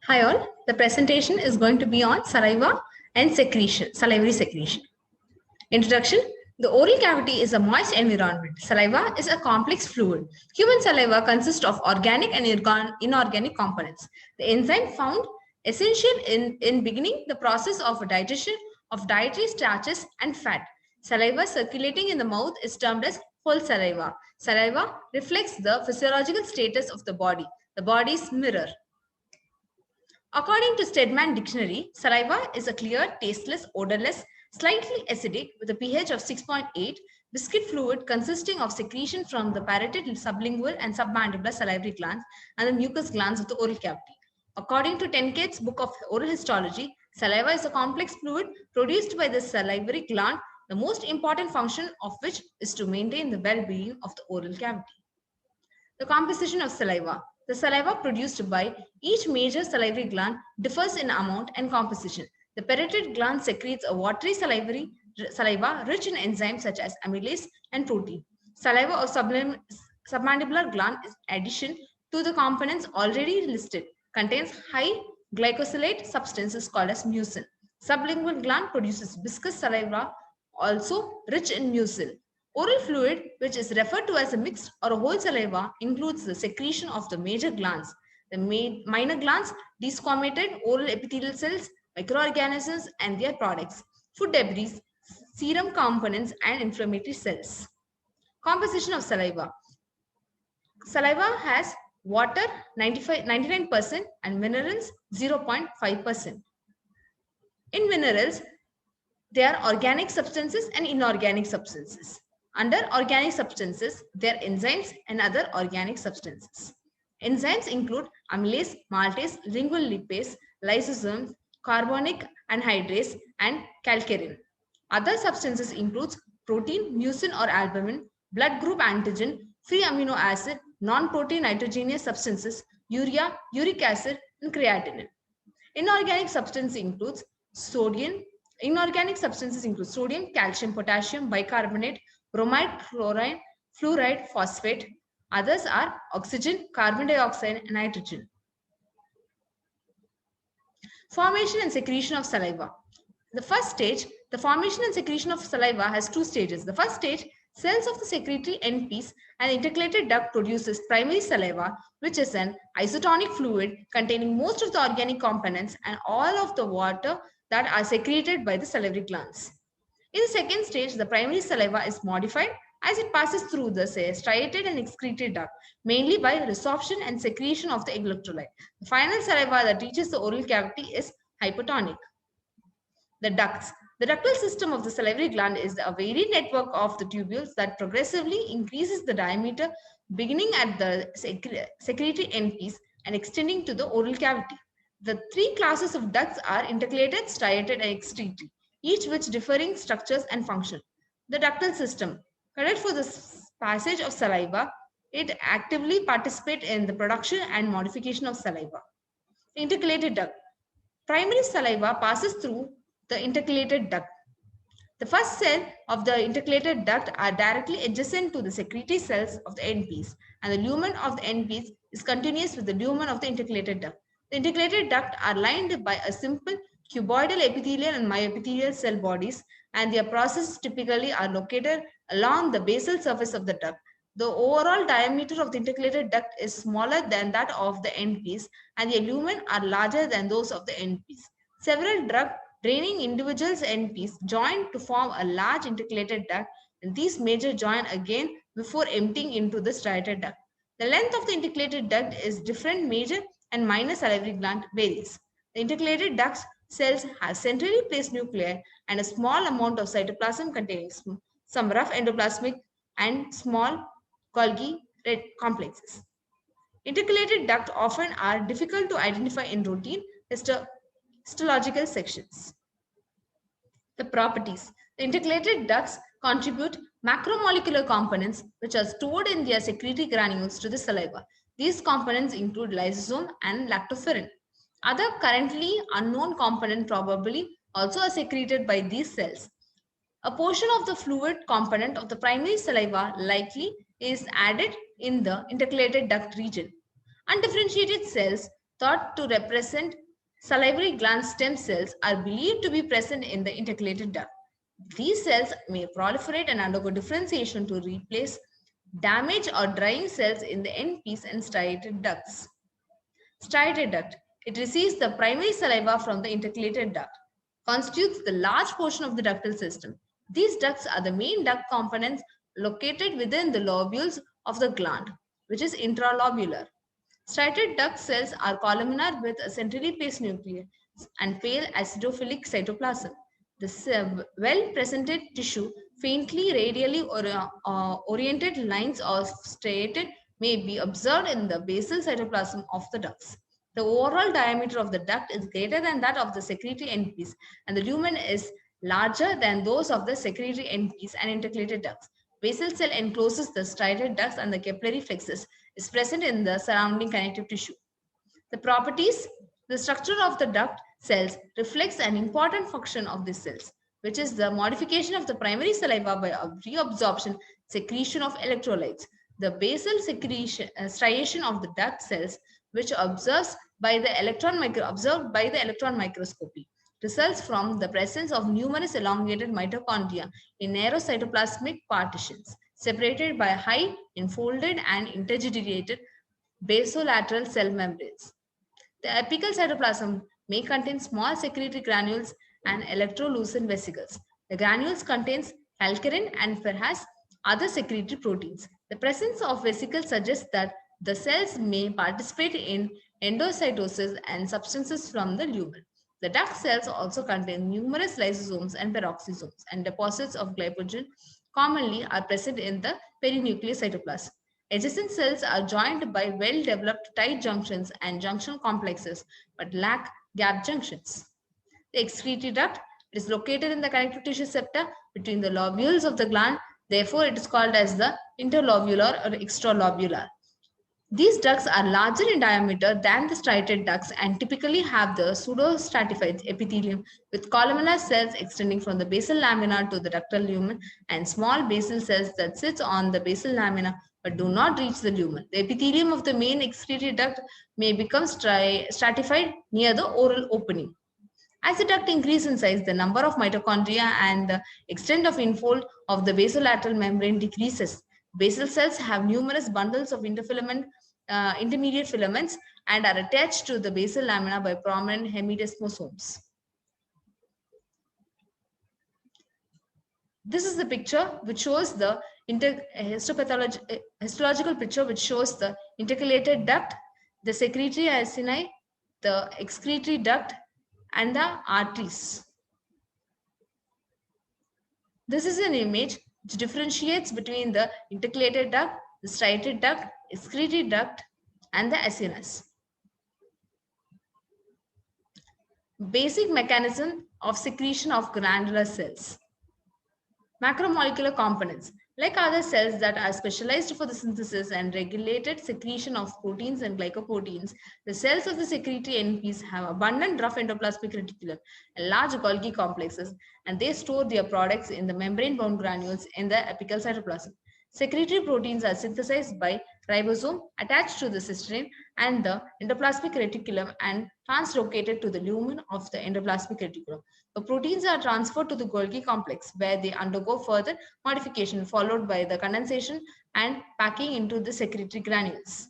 Hi all, the presentation is going to be on saliva and secretion, salivary secretion. Introduction. The oral cavity is a moist environment. Saliva is a complex fluid. Human saliva consists of organic and inorganic components. The enzyme found essential in beginning the process of digestion of dietary starches and fat. Saliva circulating in the mouth is termed as whole saliva. Saliva reflects the physiological status of the body, the body's mirror. According to Stedman Dictionary, saliva is a clear, tasteless, odorless, slightly acidic with a pH of 6.8 viscid fluid consisting of secretion from the parotid, sublingual and submandibular salivary glands and the mucous glands of the oral cavity. According to Tenkate's Book of Oral Histology, saliva is a complex fluid produced by the salivary gland, the most important function of which is to maintain the well-being of the oral cavity. The composition of saliva. The saliva produced by each major salivary gland differs in amount and composition. The parotid gland secretes a watery saliva rich in enzymes such as amylase and protein. Saliva of submandibular gland, in addition to the components already listed, contains high glycosylate substances called as mucin. Sublingual gland produces viscous saliva, also rich in mucil. Oral fluid, which is referred to as a mixed or a whole saliva, includes the secretion of the major glands, the minor glands, desquamated oral epithelial cells, microorganisms and their products, food debris, serum components and inflammatory cells. Composition of saliva. Saliva has water 99% and minerals 0.5%. In minerals, there are organic substances and inorganic substances. Under organic substances, there are enzymes and other organic substances. Enzymes include amylase, maltase, lingual lipase, lysosomes, carbonic anhydrase, and calcarein. Other substances include protein, mucin or albumin, blood group antigen, free amino acid, non-protein nitrogenous substances, urea, uric acid, and creatinine. Inorganic substance includes sodium. Inorganic substances include sodium, calcium, potassium, bicarbonate, bromide, chlorine, fluoride, phosphate. Others are oxygen, carbon dioxide, and nitrogen. Formation and secretion of saliva. The first stage, the formation and secretion of saliva has two stages. The first stage, cells of the secretory end piece and intercalated duct produces primary saliva, which is an isotonic fluid containing most of the organic components and all of the water that are secreted by the salivary glands. In the second stage, the primary saliva is modified as it passes through the striated and excreted duct, mainly by resorption and secretion of the electrolyte. The final saliva that reaches the oral cavity is hypotonic. The ducts. The ductal system of the salivary gland is a varied network of the tubules that progressively increases the diameter beginning at the secretory end piece and extending to the oral cavity. The three classes of ducts are intercalated, striated, and excretory, each with differing structures and function. The ductal system. Credit for the passage of saliva. It actively participates in the production and modification of saliva. Intercalated duct. Primary saliva passes through the intercalated duct. The first cell of the intercalated duct are directly adjacent to the secretory cells of the end piece, and the lumen of the end piece is continuous with the lumen of the intercalated duct. The intercalated duct are lined by a simple cuboidal epithelial and myoepithelial cell bodies, and their processes typically are located along the basal surface of the duct. The overall diameter of the intercalated duct is smaller than that of the end piece, and the lumen are larger than those of the end piece. Several draining individuals end piece join to form a large intercalated duct, and these major join again before emptying into the striated duct. The length of the intercalated duct is different major and minor salivary gland varies. The intercalated duct cells have centrally placed nuclei and a small amount of cytoplasm containing some rough endoplasmic and small Golgi complexes. Intercalated duct often are difficult to identify in routine histological sections. The properties. The intercalated ducts contribute macromolecular components which are stored in their secretory granules to the saliva. These components include lysosome and lactoferrin. Other currently unknown components probably also are secreted by these cells. A portion of the fluid component of the primary saliva likely is added in the intercalated duct region. Undifferentiated cells thought to represent salivary gland stem cells, are believed to be present in the intercalated duct. These cells may proliferate and undergo differentiation to replace damaged or drying cells in the end piece and striated ducts. Striated duct. It receives the primary saliva from the intercalated duct, constitutes the large portion of the ductal system. These ducts are the main duct components located within the lobules of the gland, which is intralobular. Striated duct cells are columnar with a centrally placed nucleus and pale acidophilic cytoplasm. The well-presented tissue, faintly radially oriented lines of striated may be observed in the basal cytoplasm of the ducts. The overall diameter of the duct is greater than that of the secretory end piece, and the lumen is larger than those of the secretory end piece and intercalated ducts. Basal cell encloses the striated ducts and the capillary plexus is present in the surrounding connective tissue. The properties, the structure of the duct cells reflects an important function of these cells, which is the modification of the primary saliva by reabsorption secretion of electrolytes. The basal striation of the duct cells, which observed by the electron microscopy, results from the presence of numerous elongated mitochondria in narrow cytoplasmic partitions, separated by high, enfolded, and interdigitated basolateral cell membranes. The apical cytoplasm may contain small secretory granules and electrolucent vesicles. The granules contains calcarein and perhaps other secretory proteins. The presence of vesicles suggests that the cells may participate in endocytosis and substances from the lumen. The duct cells also contain numerous lysosomes and peroxisomes, and deposits of glycogen commonly are present in the perinuclear cytoplasm. Adjacent cells are joined by well-developed tight junctions and junction complexes, but lack gap junctions. The excretory duct is located in the connective tissue septa between the lobules of the gland. Therefore, it is called as the interlobular or extralobular. These ducts are larger in diameter than the striated ducts and typically have the pseudostratified epithelium with columnar cells extending from the basal lamina to the ductal lumen and small basal cells that sit on the basal lamina but do not reach the lumen. The epithelium of the main excretory duct may become stratified near the oral opening. As the duct increases in size, the number of mitochondria and the extent of infold of the basolateral membrane decreases. Basal cells have numerous bundles of intermediate filaments and are attached to the basal lamina by prominent hemidesmosomes. This is the picture which shows the histological picture which shows the intercalated duct, the secretory acini, the excretory duct, and the arteries. This is an image which differentiates between the intercalated duct, the striated duct, excretory duct, and the acinus. Basic mechanism of secretion of granular cells. Macromolecular components. Like other cells that are specialized for the synthesis and regulated secretion of proteins and glycoproteins, the cells of the secretory end piece have abundant rough endoplasmic reticulum and large Golgi complexes, and they store their products in the membrane-bound granules in the apical cytoplasm. Secretory proteins are synthesized by ribosome attached to the cystine and the endoplasmic reticulum and translocated to the lumen of the endoplasmic reticulum. The proteins are transferred to the Golgi complex where they undergo further modification followed by the condensation and packing into the secretory granules.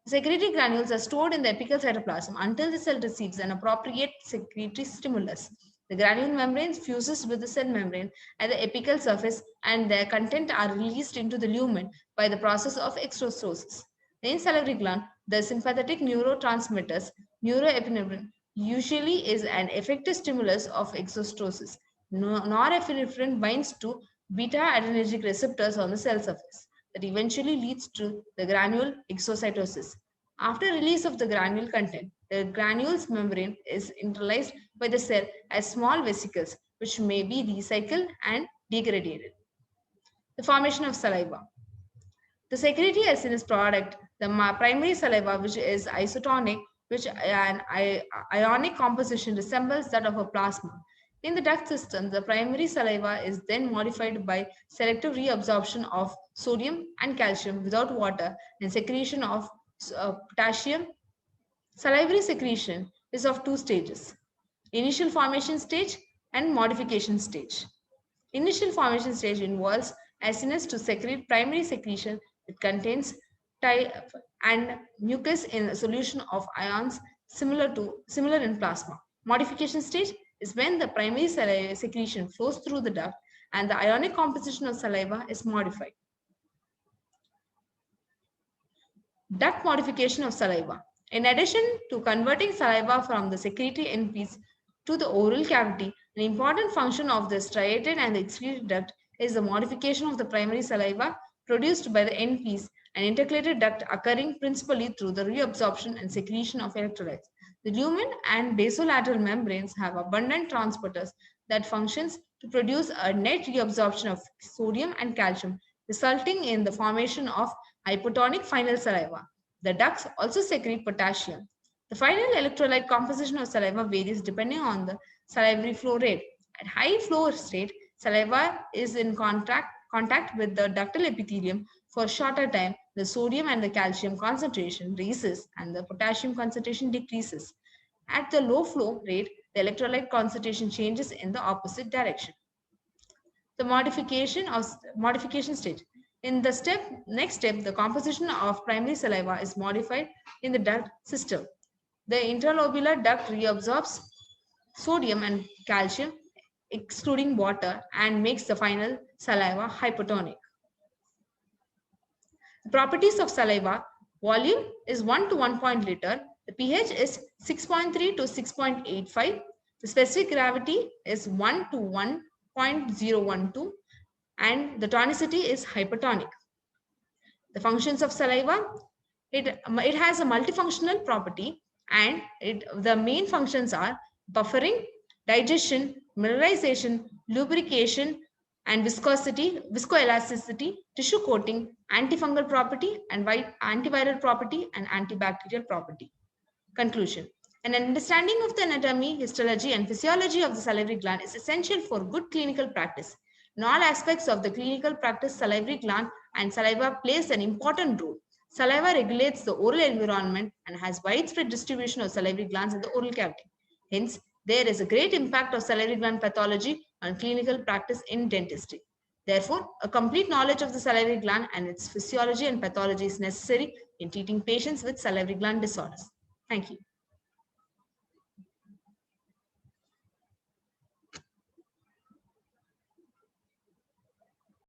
The secretory granules are stored in the apical cytoplasm until the cell receives an appropriate secretory stimulus. The granule membrane fuses with the cell membrane at the apical surface and their content are released into the lumen by the process of exostosis. In salivary gland, the sympathetic neurotransmitters, norepinephrine, usually is an effective stimulus of exostosis. Norepinephrine binds to beta-adrenergic receptors on the cell surface that eventually leads to the granule exocytosis. After release of the granule content, the granules membrane is internalized by the cell as small vesicles, which may be recycled and degraded. The formation of saliva. The secretory acinus product, the primary saliva, which is isotonic, which an ionic composition resembles that of a plasma. In the duct system, the primary saliva is then modified by selective reabsorption of sodium and calcium without water and secretion of potassium Salivary secretion is of two stages: initial formation stage and modification stage. Initial formation stage involves acinus to secrete primary secretion that contains and mucus in a solution of ions similar in plasma. Modification stage is when the primary secretion flows through the duct and the ionic composition of saliva is modified. Duct modification of saliva. In addition to converting saliva from the secretory endpiece to the oral cavity, an important function of the striated and the excretory duct is the modification of the primary saliva produced by the endpiece and intercalated duct occurring principally through the reabsorption and secretion of electrolytes. The lumen and basolateral membranes have abundant transporters that functions to produce a net reabsorption of sodium and calcium, resulting in the formation of hypotonic final saliva. The ducts also secrete potassium. The final electrolyte composition of saliva varies depending on the salivary flow rate. At high flow rate, saliva is in contact with the ductal epithelium for a shorter time. The sodium and the calcium concentration raises and the potassium concentration decreases. At the low flow rate, the electrolyte concentration changes in the opposite direction. The modification stage. In the next step, the composition of primary saliva is modified in the duct system. The interlobular duct reabsorbs sodium and calcium, excluding water, and makes the final saliva hypotonic. The properties of saliva: volume is 1 to 1 liter. The pH is 6.3 to 6.85. The specific gravity is 1 to 1.012. And the tonicity is hypertonic. The functions of saliva: it has a multifunctional property, and the main functions are buffering, digestion, mineralization, lubrication, and viscoelasticity, tissue coating, antifungal property, and antiviral property, and antibacterial property. Conclusion: an understanding of the anatomy, histology, and physiology of the salivary gland is essential for good clinical practice. In all aspects of the clinical practice, salivary gland and saliva plays an important role. Saliva regulates the oral environment and has widespread distribution of salivary glands in the oral cavity. Hence, there is a great impact of salivary gland pathology on clinical practice in dentistry. Therefore, a complete knowledge of the salivary gland and its physiology and pathology is necessary in treating patients with salivary gland disorders. Thank you.